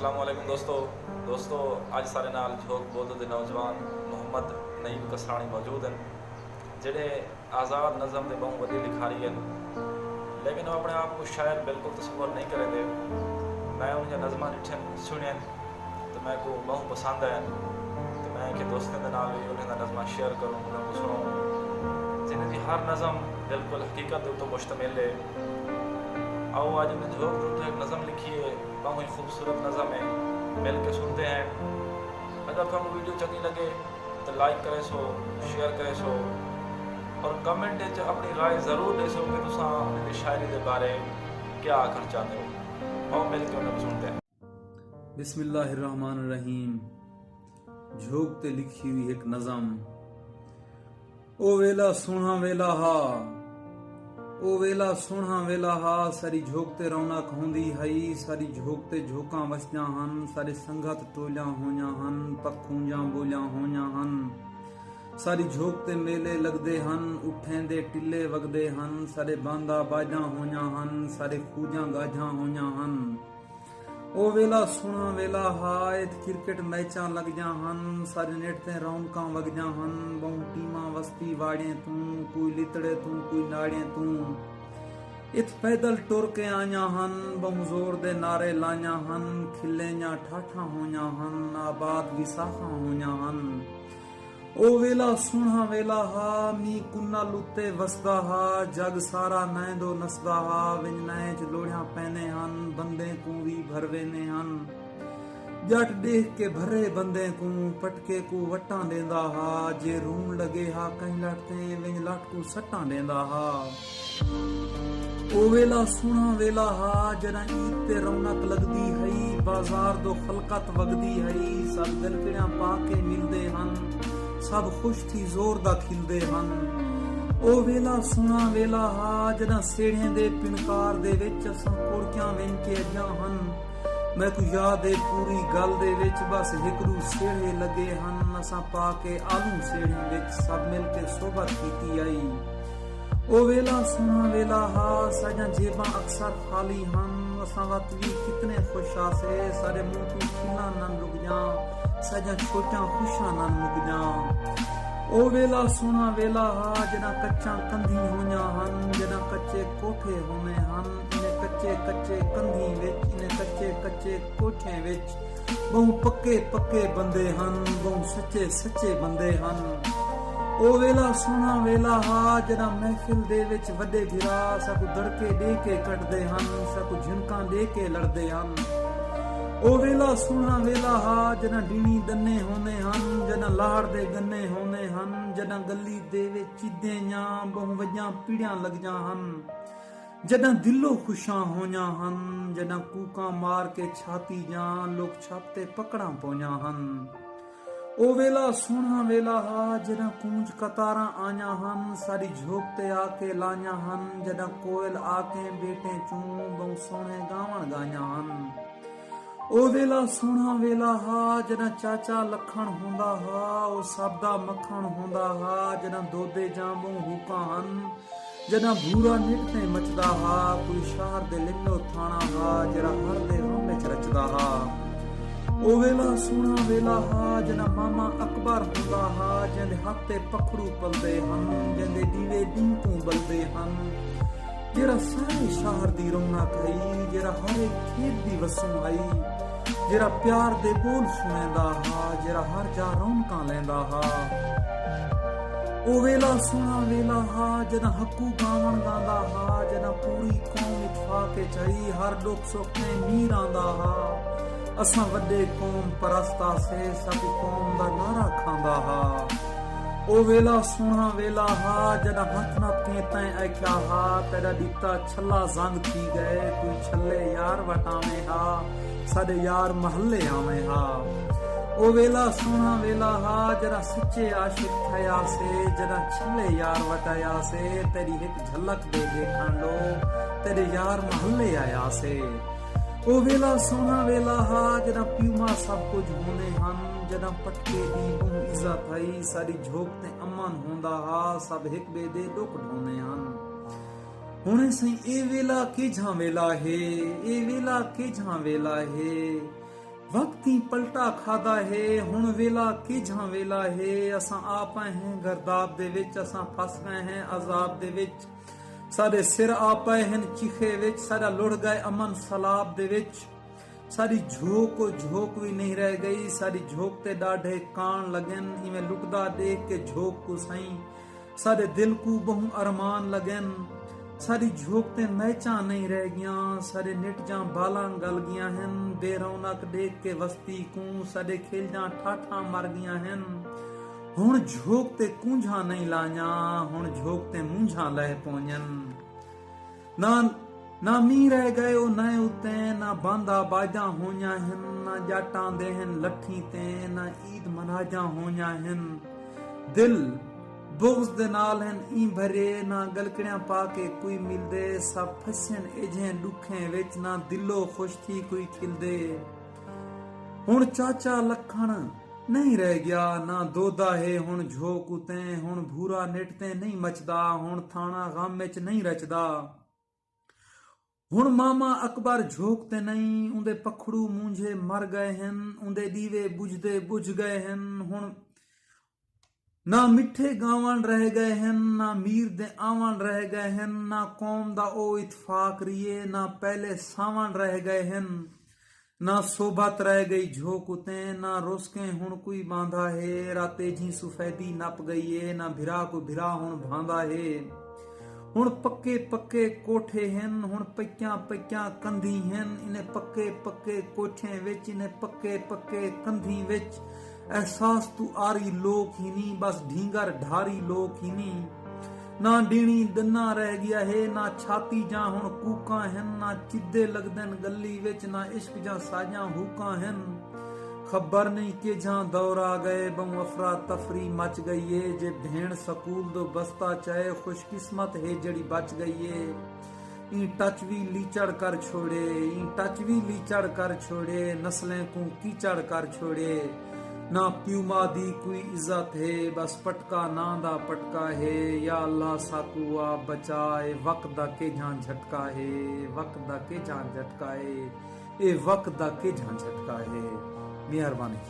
अस्सलाम वालेकुम दोस्तों अज सारे नाल झोक बोध के नौजवान मुहम्मद नईम कसरानी मौजूद हैं जिहड़े आज़ाद नज़म के बहुत वधिया लिखारी हैं, लेकिन वो अपने आप को शायर बिल्कुल तस्वर नहीं करेंगे। मैं उनके नज़म ॾिठन सुनियन तो मैं को बहुत पसंद है, तो मैं कि दोस्तों के नाल भी उन्हें नज़म शेयर करूँ, उन्हें सुनाऊँ जिन्हें हर नज़म बिल्कुल हकीकत के ऊपर मुश्तमिल है। आओ आज ने झोक तो एक नज़म लिखी है, बहुत ही खूबसूरत नज़म है, मिल के सुनते हैं। अगर तुम वीडियो चंगी लगे तो लाइक करे सो, शेयर करे सो और कमेंट अपनी राय ज़रूर दे सो कि तुम शायरी के बारे क्या आखिर चाहते हो। आओ मिल के उन्हें सुनते हैं। बिस्मिल्लाहिर्रहमानिर्रहीम। झोक ते लिखी हुई एक नज़म। ओ वेला सोहना वेला हा, ओ वेला सोहना वेला हा, सारी झोक ते रौनक होंदी हई, सारी झोक ते झोकां वसदियां हन, सारे संगत टोलियां होइयां हन, पखूंजां बोलियां होइयां हन, सारी झोक ते मेले लगदे हन, उठें दे टिल्ले वगदे हन, सारे बांदा बाजां होइयां हन, सारे खूजां गाजां होइयां हन। ओ वेला सोहना वेला हा, इत क्रिकेट मैचां लगदियां हन, सारे नेट ते रौनकां वगदियां हन, बहु टीमां वस्ती वाड़े तूं, कोई लितड़े तूं, कोई नाड़े तूं। इत पैदल टुर के आइयां हन, बहु जोर दे नारे लाइयां हन, खिलेयां ठाठां होइयां हन, आबाद विसाखां होइयां हन। ओ वेला सोहना वेला हा, मी कुन्ना लुत्ते वसदा हा, जग सारा नैंदो नसदा हा, विंज नैं च लोड़ियां पैने हन, बंदे को भी भरवेने हन। जट देख के भरे बंदे को, पटके को वट्टां देंदा हा, जे रूण लगे हा कहीं लटते, विंज लट को सट्टां देंदा हा। ओ वेला सोहना वेला हा, जरा ईद ते रौनक लगदी हई, बाजार दो खलकत वगदी हई, सब गलकड़ियां पाके मिलदे हन, सब खुश थी जोर दा खिलदे हन। ओ वेला सोहना वेला हा, जदा सेड़े दे पिनकार दे विच असां कोड़कियां वेंच के अजां हन। मैं को याद है पूरी गल दे विच बस हिकड़ू सेड़े लगे हन, असां पाके आलू सेड़े विच सब मिल के सोबत कीती आई। ओ वेला सोहना वेला हा, साजा जेबां अक्सर खाली हन, असां वत भी कितने खुश आसे, सारे मुंह तू खिला नन रुक जां, साजा छोटा खुशा नन मुक जां। ओ वेला सोहना वेला हा, जना कच्चा कंधी होइयां हन, जना कच्चे कोठे होने हन, इने कच्चे कच्चे कंधी विच, इने कच्चे कच्चे कोठे विच बहु पक्के पक्के बंदे हन, बहु सच्चे सच्चे बंदे हन। ओ वेला सोहना वेला हा, जना महफिल दे विच वड्डे भिरा सबू दड़के दे के कटदे हन, सबू झिणकां दे के लड़दे हन। ओ वेला सोहना वेला हा, जना डीनी दन्ने होने हन, जना लाड़ दे गन्ने होने हन, जना गली दे विच चिदे जां बहु वजां पीड़ियां लगजां हन, जना दिलो खुशां होइयां हन, जना कूकां मार के छाती जां लोग छाते पकड़ां पोइयां हन। ओ वेला सोहना वेला हा, जना कूंज कतारां आइयां हन, सारी झोक ते आके लाइयां हन, जना कोयल आके बेटे चूं बहु सोहणे गावण गाइयां हन। ओ वेला सोहना वेला हा, जना चाचा लखण होंदा हा, ओ सब दा मक्खण होंदा हा, जना दोदे जां बहु हुकां हन, जना भूरा निट ते मचदा हा, कोई शहर दे लिल्लो थाणा हा, जरा हर दे रोमे च रचदा हा। ओ वेला सोहना वेला हा, जना मामा अकबर होंदा हा, जिंदे हथ ते पखड़ू पलदे हन, जिंदे दीवे ॾींहं बलदे हन, जेरा सारे शहर दी रौनक हई, जेरा हर एक खेत दी वसूं हई, जेरा प्यार दे बोल सुनेंदा हा, जेरा हर जा रौनकां लैंदा हा। ओ वेला सोहना वेला हा, जना हकू गावण गांदा हा, जना पूरी कौम इतफाक के चई, हर दुख सुख में मीर आंदा हा, असां वड्डे कौम परस्ता से सब कौम दा नारा खांदा हा। ओ वेला सोहना वेला हा, जना हथ ना के तैं आख्या हा, तेरा दिता छला जंग थी गए, कोई छले यार वटावे हा, साडे यार महल्ले आवे हा। ओ वेला सोहना वेला हा, जरा सच्चे आशिक थया से, जरा छले यार वटाया से, तेरी एक झलक दे देखण लो, तेरे यार महल्ले आया से। ओ वेला सोहना वेला हा, जना पीमा सब कुछ होने हन, जना पटके दी बहु इज्जत हई, सारी झोक ते अमन होंदा हा, सब हिक बे दे दुख ढोने हन। हुणे सही ए वेला केझां वेला है, ए वेला केझां वेला है, वक्ती पलटा खादा है हुण वेला किझां वेला है असां आप हैं गर्दाब दे विच असां फस गए हैं अजाब दे विच साडे सिर आ पए हैं चीखे विच साडा लुढ़ गए अमन सलाब दे विच साडी झोंक भी नहीं रह गई साडी झोंक ते डाढे कान लगन इवें लुकदा देख के झोंक को साईं साडे दिल को बहु अरमान लगन साडी झोंक ते मैचा नहीं रह गया साडे निटजां बालां गल गया हन बेरौनक देख के वस्ती को साडे खिलजां ठाठा मर गया हन हुण झोंक ते कूंझा नहीं लाया हुण झोंक ते मूंझा लह पोंजन ना मींह रह गए ओ नए उते ना बांदा बाजा होया हन ना जाटां दे हन लठी ते ना ईद मनाजा होया हन दिल बुग़्ज़ दे नाल हन ई भरे ना गलकड़ियां पा के कोई मिलदे सब फसन एजें दुखें विच ना दिलो खुश थी कोई खिलदे हुण चाचा लखण नहीं रह गया ना दोदा है हुण झोंक उते हुण भूरा निटते नहीं मचदा हुण थाना गम विच नहीं रचदा हुण मामा अकबर झोंकते नहीं उंदे पखड़ू मूंझे मर गए हन उंदे दीवे बुझदे बुझ गए हन हुण ना मिठे गावण रह गए हन ना मीर दे आवण रह गए हन ना कौम दा ओ इतफाक रिए ना पहले सावण रह गए हन ना सोबत रह गई झोंक उते ना रोसके हुण कोई बांधा है राते जी सुफैदी नप गई है ना भिरा को भिरा हुण भांदा है हुण पक्के पक्के कोठे हन हुण पक्कियां पक्कियां कंधी हन इन्हें पक्के पक्के कोठे विच इन्हें पक्के पक्के कंधी विच एहसास तू आरी लोक ही नहीं बस ढींगर ढारी लोक ही नहीं ना डीणी दन्ना रह गया है ना छाती जा हुण कूका हन ना चिद्दे लगदन गली विच ना इश्क जा साजा हुका हन खबर नहीं के जहां दौर आ गए बहु अफरा तफरी मच गई है जे भेण सकूल दो बस्ता चाहे खुशकिस्मत है जड़ी बच गई है ई टच भी लीचड़ कर छोड़े ई टच भी लीचड़ कर छोड़े नस्लें को कीचड़ कर छोड़े ना प्यूमा दी कोई इज्जत है बस पटका ना दा पटका है या अल्लाह साकू आ बचाए वक्त दा के जहां झटका है वक्त दा के जहां झटका है ए वक्त दा के जहां झटका है मेहरबानी।